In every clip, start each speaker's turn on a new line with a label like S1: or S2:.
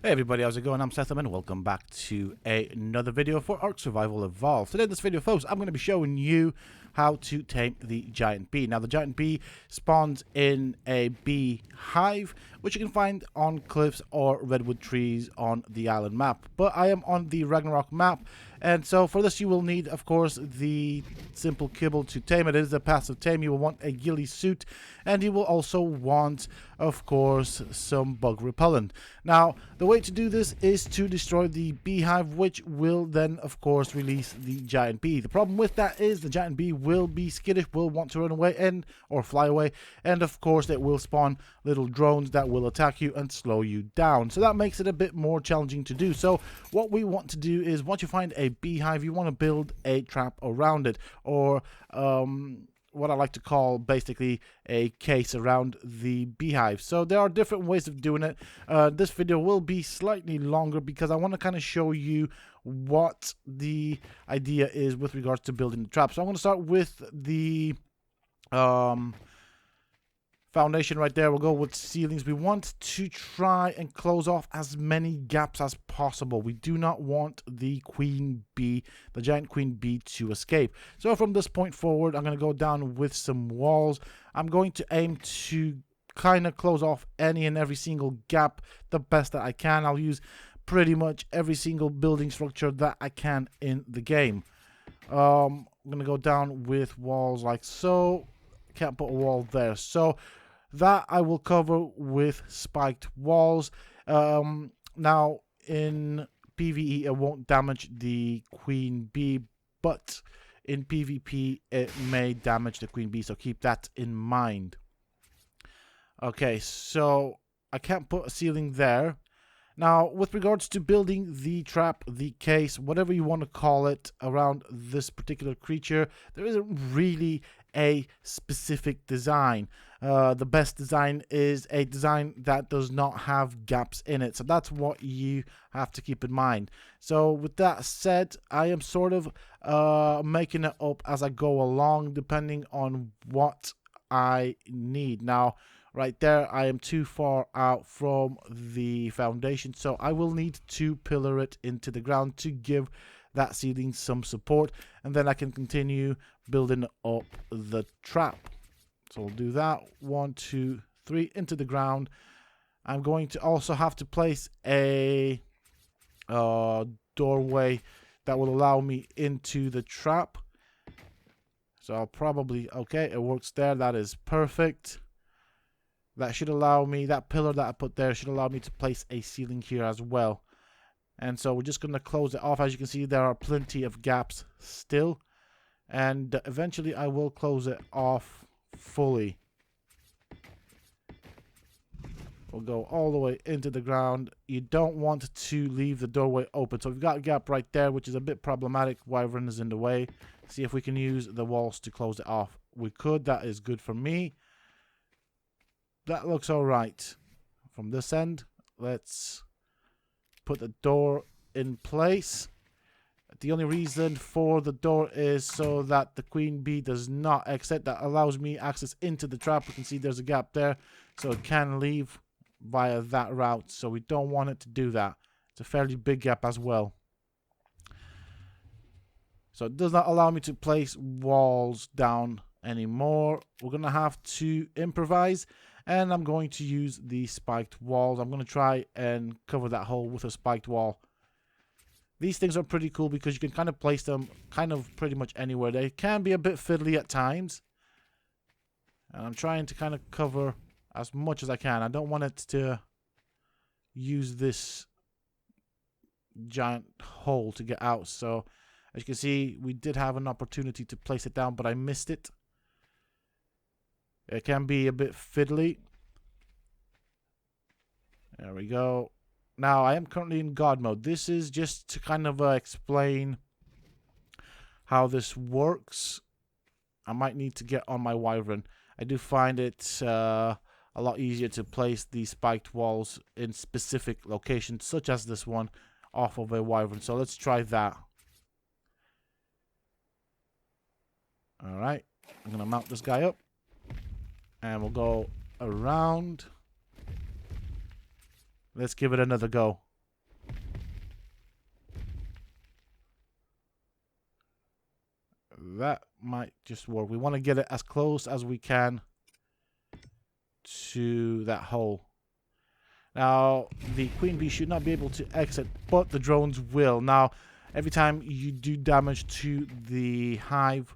S1: Hey everybody, how's it going? I'm Sethum and welcome back to another video for Ark Survival Evolved. Today in this video, folks, I'm going to be showing you how to tame the giant bee. Now, the giant bee spawns in a beehive, which you can find on cliffs or redwood trees on the island map. But I am on the Ragnarok map, and so for this you will need, of course, the simple kibble to tame it. It is a passive tame. You will want a ghillie suit, and you will also want, of course, some bug repellent. Now, the way to do this is to destroy the beehive, which will then, of course, release the giant bee. The problem with that is the giant bee will be skittish, will want to run away or fly away, and of course it will spawn little drones that will attack you and slow you down. So that makes it a bit more challenging to do. So what we want to do is, once you find a beehive, you want to build a trap around it, or what I like to call basically a case around the beehive. So there are different ways of doing it. This video will be slightly longer because I want to kind of show you what the idea is with regards to building the trap. So I'm going to start with the foundation right there. We'll go with ceilings. We want to try and close off as many gaps as possible. We do not want the queen bee, the giant queen bee, to escape. So from this point forward, I'm going to go down with some walls. I'm going to aim to kind of close off any and every single gap the best that I can. I'll use pretty much every single building structure that I can in the game. I'm going to go down with walls like so. Can't put a wall there. So that I will cover with spiked walls. Now, in PvE, it won't damage the queen bee, but in PvP, it may damage the queen bee, so keep that in mind. Okay, so I can't put a ceiling there. Now, with regards to building the trap, the case, whatever you want to call it, around this particular creature, there isn't really a specific design. The best design is a design that does not have gaps in it. So that's what you have to keep in mind. So with that said, I am sort of making it up as I go along, depending on what I need. Now, right there, I am too far out from the foundation, so I will need to pillar it into the ground to give that ceiling some support, and then I can continue building up the trap. So we'll do that. 1, 2, 3 into the ground. I'm going to also have to place a doorway that will allow me into the trap. So I'll probably, okay, it works there. That is perfect. That should allow me, that pillar that I put there should allow me to place a ceiling here as well. And so we're just going to close it off. As you can see, there are plenty of gaps still. And eventually I will close it off fully. We'll go all the way into the ground. You don't want to leave the doorway open. So we've got a gap right there, which is a bit problematic. Wyvern is in the way. See if we can use the walls to close it off. We could. That is good for me. That looks all right. From this end, let's put the door in place. The only reason for the door is so that the queen bee does not exit. That allows me access into the trap. You can see there's a gap there, so it can leave via that route. So we don't want it to do that. It's a fairly big gap as well. So it does not allow me to place walls down anymore. We're going to have to improvise, and I'm going to use the spiked walls. I'm going to try and cover that hole with a spiked wall. These things are pretty cool because you can kind of place them kind of pretty much anywhere. They can be a bit fiddly at times, and I'm trying to kind of cover as much as I can. I don't want it to use this giant hole to get out. So as you can see, we did have an opportunity to place it down, but I missed it. It can be a bit fiddly. There we go. Now, I am currently in God mode. This is just to kind of explain how this works. I might need to get on my wyvern. I do find it a lot easier to place these spiked walls in specific locations, such as this one, off of a wyvern. So let's try that. Alright, I'm going to mount this guy up. And we'll go around. Let's give it another go. that might just work. We want to get it as close as we can to that hole. Now, the queen bee should not be able to exit, but the drones will. Now, every time you do damage to the hive,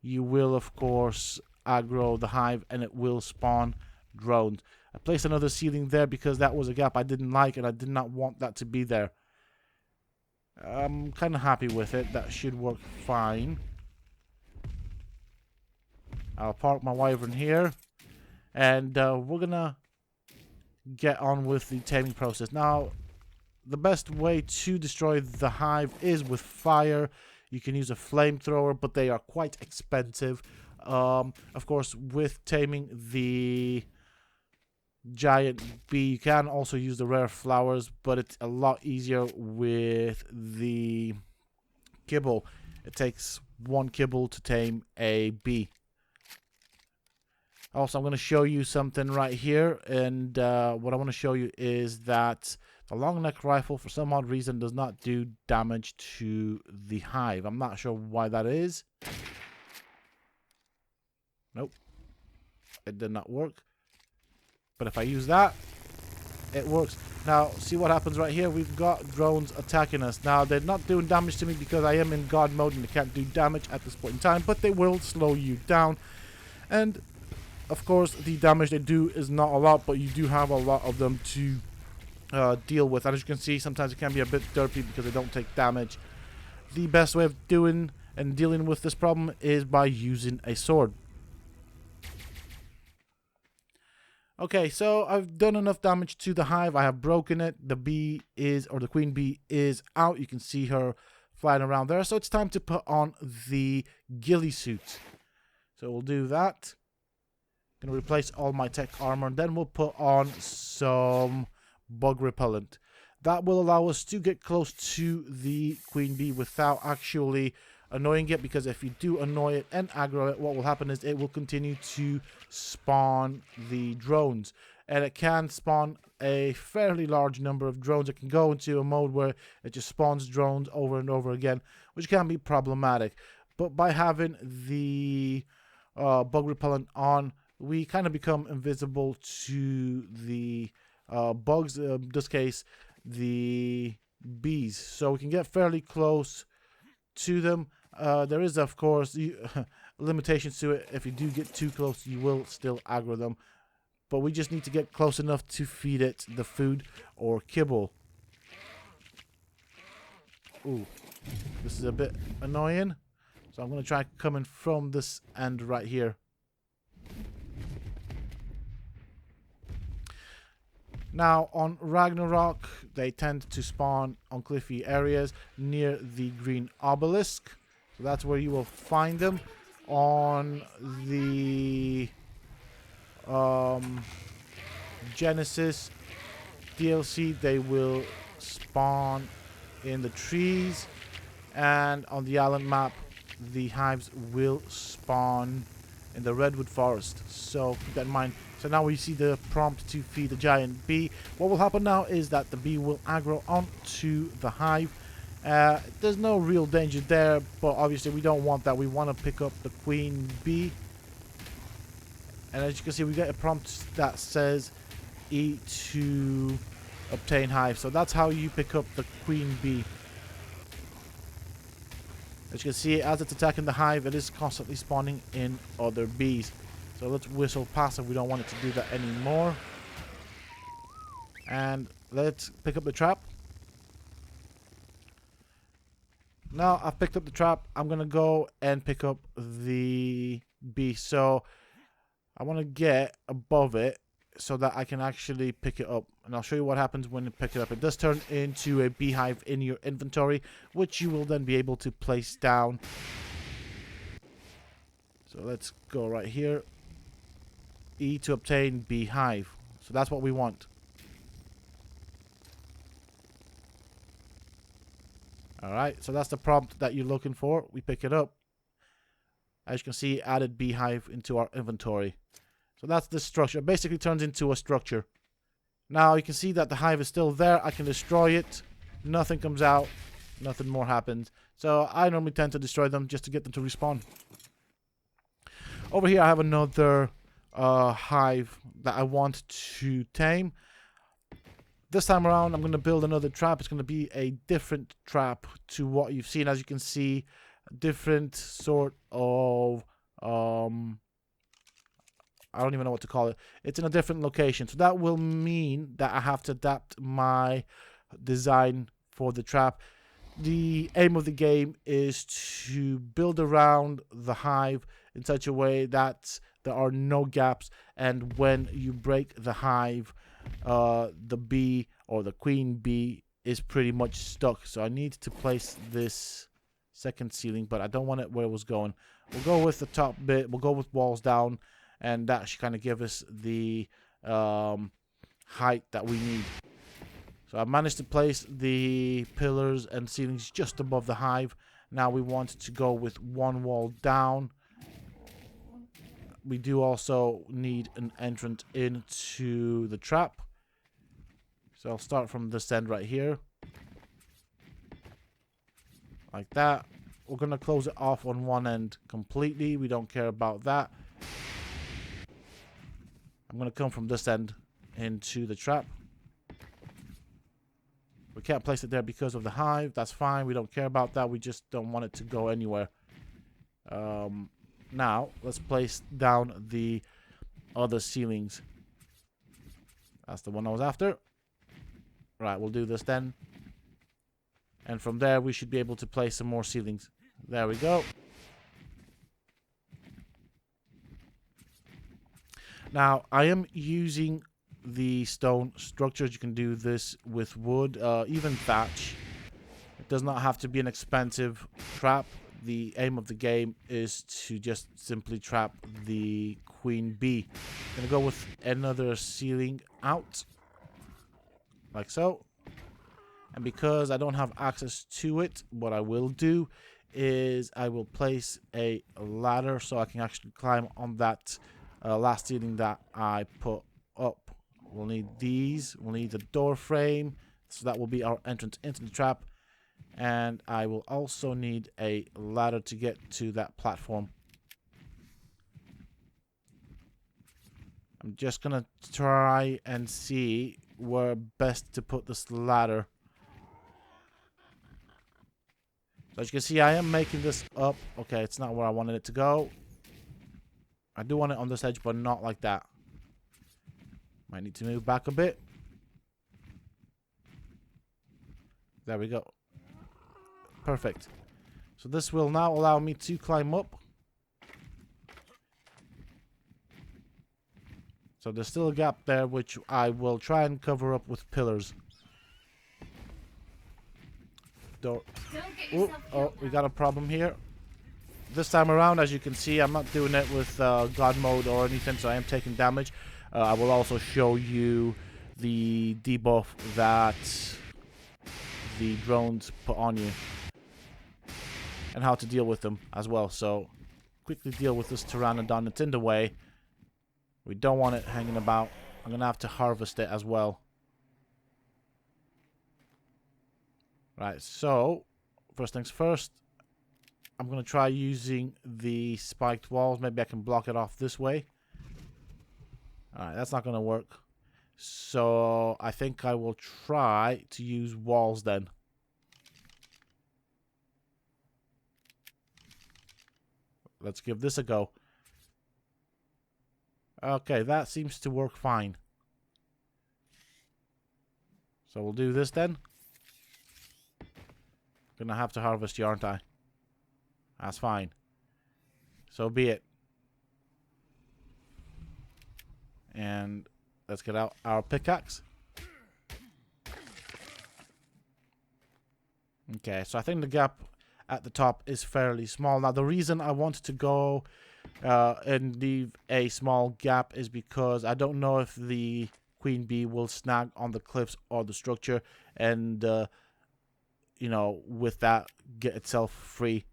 S1: you will, of course, aggro the hive, and it will spawn drones. I placed another ceiling there because that was a gap I didn't like, and I did not want that to be there. I'm kind of happy with it. That should work fine. I'll park my wyvern here, and we're gonna get on with the taming process. Now, the best way to destroy the hive is with fire. You can use a flamethrower, but they are quite expensive. Of course, with taming the giant bee, you can also use the rare flowers, but it's a lot easier with the kibble. It takes 1 kibble to tame a bee. Also, I'm going to show you something right here, and what I want to show you is that the long neck rifle, for some odd reason, does not do damage to the hive. I'm not sure why that is. Nope. It did not work. But if I use that, it works. Now, see what happens right here? We've got drones attacking us. Now, they're not doing damage to me because I am in God mode and they can't do damage at this point in time, but they will slow you down. And, of course, the damage they do is not a lot, but you do have a lot of them to deal with. And as you can see, sometimes it can be a bit derpy because they don't take damage. The best way of doing and dealing with this problem is by using a sword. Okay, so I've done enough damage to the hive. I have broken it. The bee is, or the queen bee is out. You can see her flying around there. So it's time to put on the ghillie suit. So we'll do that. Gonna replace all my tech armor, and then we'll put on some bug repellent. That will allow us to get close to the queen bee without actually annoying it, because if you do annoy it and aggro it, what will happen is it will continue to spawn the drones, and it can spawn a fairly large number of drones. It can go into a mode where it just spawns drones over and over again, which can be problematic. But by having the bug repellent on, we kind of become invisible to the bugs, in this case the bees, so we can get fairly close to them. There is, of course, limitations to it. If you do get too close, you will still aggro them, but we just need to get close enough to feed it the food or kibble. Ooh, this is a bit annoying, so I'm going to try coming from this end right here. Now, on Ragnarok, they tend to spawn on cliffy areas near the green obelisk. So that's where you will find them. On the Genesis DLC, they will spawn in the trees. And on the island map, the hives will spawn in the redwood forest. So keep that in mind. So now we see the prompt to feed the giant bee. What will happen now is that the bee will aggro onto the hive. There's no real danger there, but obviously we don't want that. We want to pick up the queen bee. And as you can see, we get a prompt that says E to obtain hive. So that's how you pick up the queen bee. As you can see, as it's attacking the hive, it is constantly spawning in other bees. So let's whistle past if we don't want it to do that anymore. And let's pick up the trap. Now I've picked up the trap, I'm going to go and pick up the bee. So I want to get above it so that I can actually pick it up. And I'll show you what happens when you pick it up. It does turn into a beehive in your inventory, which you will then be able to place down. So let's go right here. E to obtain beehive. So that's what we want. Alright, so that's the prompt that you're looking for. We pick it up. As you can see, added beehive into our inventory. So that's the structure. It basically turns into a structure. Now you can see that the hive is still there. I can destroy it. Nothing comes out. Nothing more happens. So I normally tend to destroy them just to get them to respawn. Over here I have another hive that I want to tame. This time around I'm going to build another trap. It's going to be a different trap to what you've seen. As you can see, different sort of I don't even know what to call it. It's in a different location. So that will mean that I have to adapt my design for the trap. The aim of the game is to build around the hive in such a way that there are no gaps, and when you break the hive, the bee or the queen bee is pretty much stuck. So I need to place this second ceiling, but I don't want it where it was going. We'll go with the top bit. We'll go with walls down, and that should kind of give us the height that we need. So I managed to place the pillars and ceilings just above the hive. Now we want to go with one wall down. We do also need an entrance into the trap. So I'll start from this end right here. Like that. We're going to close it off on one end completely. We don't care about that. I'm going to come from this end into the trap. We can't place it there because of the hive. That's fine. We don't care about that. We just don't want it to go anywhere. Now, let's place down the other ceilings. That's the one I was after. Right, we'll do this then. And from there, we should be able to place some more ceilings. There we go. Now, I am using the stone structures. You can do this with wood, even thatch. It does not have to be an expensive trap. The aim of the game is to just simply trap the queen bee. I'm gonna go with another ceiling out, like so. And because I don't have access to it, what I will do is I will place a ladder so I can actually climb on that last ceiling that I put up. We'll need these. We'll need the door frame. So that will be our entrance into the trap. And I will also need a ladder to get to that platform. I'm just going to try and see where best to put this ladder. So as you can see, I am making this up. Okay, it's not where I wanted it to go. I do want it on this edge, but not like that. Might need to move back a bit. There we go. Perfect. So this will now allow me to climb up. So there's still a gap there, which I will try and cover up with pillars. Door. Oh, we got a problem here. This time around, as you can see, I'm not doing it with God mode or anything, so I am taking damage. I will also show you the debuff that the drones put on you and how to deal with them as well. So quickly deal with this pteranodon. It's in the way. We don't want it hanging about. I'm gonna have to harvest it as well. Right, so first things first, I'm gonna try using the spiked walls. Maybe I can block it off this way. Alright, that's not gonna work. So I think I will try to use walls then. Let's give this a go. Okay, that seems to work fine. So we'll do this then. Gonna have to harvest you, aren't I? That's fine. So be it. And let's get out our pickaxe. Okay, so I think the gap at the top is fairly small. Now, the reason I wanted to go and leave a small gap is because I don't know if the queen bee will snag on the cliffs or the structure and, you know, with that, get itself free.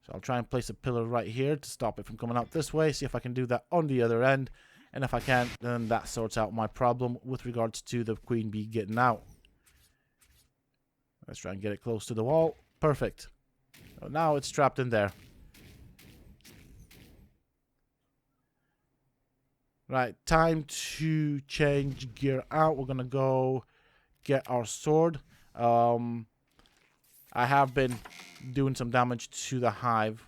S1: So I'll try and place a pillar right here to stop it from coming out this way. See if I can do that on the other end. And if I can't, then that sorts out my problem with regards to the queen bee getting out. Let's try and get it close to the wall. Perfect. So now it's trapped in there. Right, time to change gear out. We're gonna go get our sword. I have been doing some damage to the hive.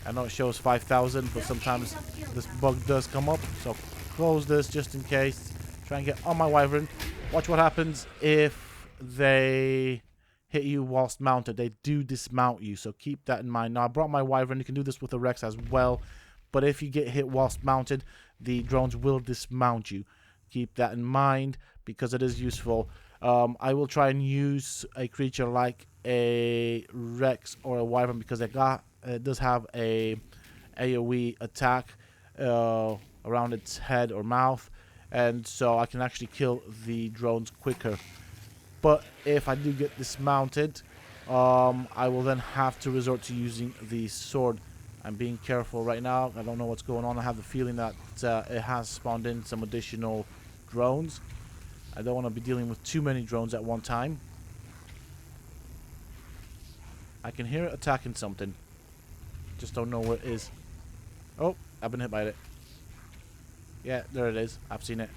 S1: I know it shows 5,000, but sometimes this bug does come up. So close this just in case. Try and get on my wyvern. Watch what happens if they hit you whilst mounted. They do dismount you, so keep that in mind. Now I brought my wyvern. You can do this with the Rex as well. But if you get hit whilst mounted, the drones will dismount you. Keep that in mind because it is useful. I will try and use a creature like a Rex or a Wyvern because it does have a AoE attack around its head or mouth, and so I can actually kill the drones quicker. But if I do get dismounted, I will then have to resort to using the sword. I'm being careful right now. I don't know what's going on. I have the feeling that it has spawned in some additional drones. I don't want to be dealing with too many drones at one time. I can hear it attacking something. Just don't know what it is. Oh, I've been hit by it. Yeah, there it is. I've seen it.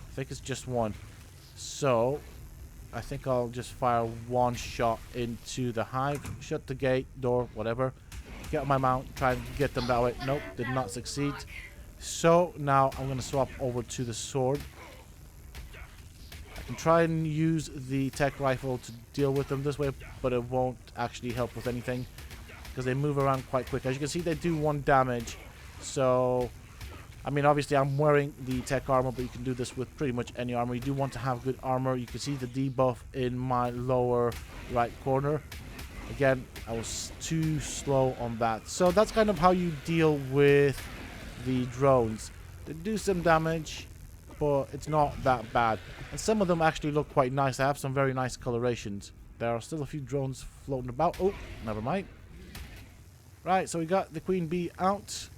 S1: I think it's just one. So, I think I'll just fire one shot into the hive. Shut the gate, door, whatever. Get on my mount, try and get them that way. Nope, did not succeed. So now I'm going to swap over to the sword. I can try and use the tech rifle to deal with them this way, but it won't actually help with anything because they move around quite quick. As you can see, they do 1 damage. So, I mean, obviously I'm wearing the tech armor, but you can do this with pretty much any armor. You do want to have good armor. You can see the debuff in my lower right corner. Again, I was too slow on that. So that's kind of how you deal with the drones. They do some damage, but it's not that bad. And some of them actually look quite nice. I have some very nice colorations. There are still a few drones floating about. Oh, never mind. Right, so we got the queen bee out.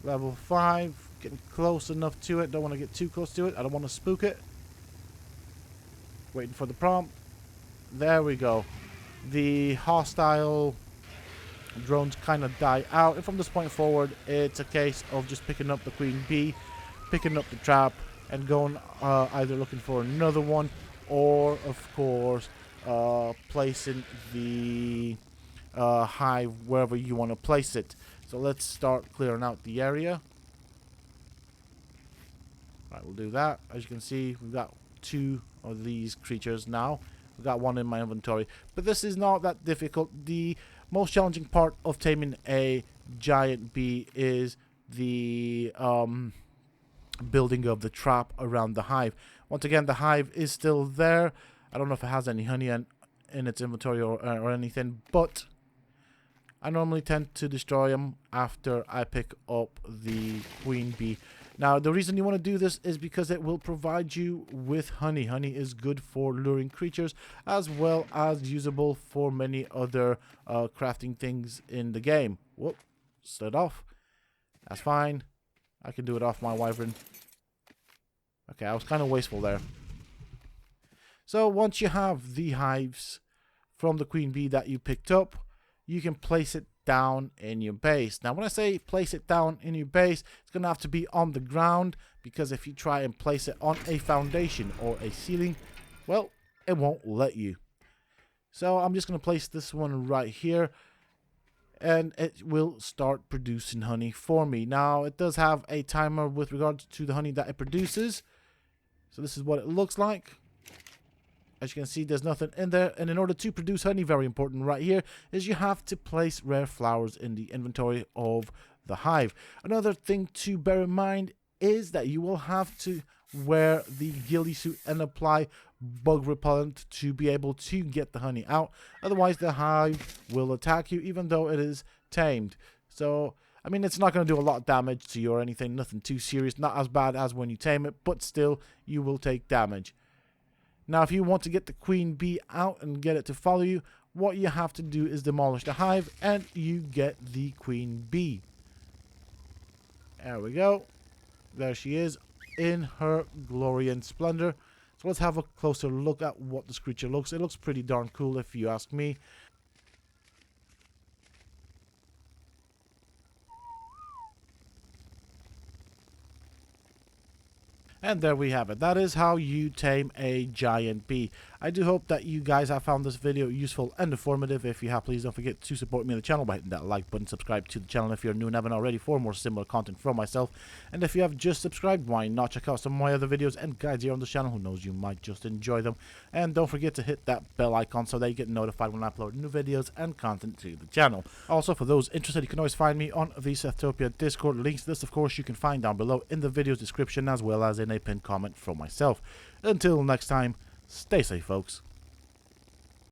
S1: Level 5. Getting close enough to it. Don't want to get too close to it. I don't want to spook it. Waiting for the prompt. There we go. The hostile drones kind of die out, and from this point forward it's a case of just picking up the queen bee, picking up the trap, and going either looking for another one, or of course placing the hive wherever you want to place it. So let's start clearing out the area. Right, we'll do that. As you can see, we've got 2 of these creatures now. I've got 1 in my inventory, but this is not that difficult. The most challenging part of taming a giant bee is the building of the trap around the hive. Once again, the hive is still there. I don't know if it has any honey in its inventory or anything, but I normally tend to destroy them after I pick up the queen bee. Now, the reason you want to do this is because it will provide you with honey. Honey is good for luring creatures, as well as usable for many other crafting things in the game. Whoop, slid off. That's fine. I can do it off my wyvern. Okay, I was kind of wasteful there. So, once you have the hives from the queen bee that you picked up, you can place it down in your base. Now, when I say place it down in your base, it's going to have to be on the ground, because if you try and place it on a foundation or a ceiling, well, it won't let you. So I'm just going to place this one right here, and it will start producing honey for me. Now, it does have a timer with regards to the honey that it produces. So this is what it looks like. As you can see, there's nothing in there. And in order to produce honey, very important right here, is you have to place rare flowers in the inventory of the hive. Another thing to bear in mind is that you will have to wear the ghillie suit and apply bug repellent to be able to get the honey out. Otherwise, the hive will attack you, even though it is tamed. So, I mean, it's not going to do a lot of damage to you or anything. Nothing too serious. Not as bad as when you tame it, but still, you will take damage. Now, if you want to get the queen bee out and get it to follow you, what you have to do is demolish the hive, and you get the queen bee. There we go. There she is in her glory and splendor. So let's have a closer look at what this creature looks. It looks pretty darn cool if you ask me. And there we have it. That is how you tame a giant bee. I do hope that you guys have found this video useful and informative. If you have, please don't forget to support me on the channel by hitting that like button, subscribe to the channel if you're new and haven't already for more similar content from myself. And if you have just subscribed, why not check out some of my other videos and guides here on the channel? Who knows, you might just enjoy them. And don't forget to hit that bell icon so that you get notified when I upload new videos and content to the channel. Also, for those interested, you can always find me on the Sethum Discord. Links to this, of course, you can find down below in the video's description as well as in a pinned comment from myself. Until next time, stay safe, folks.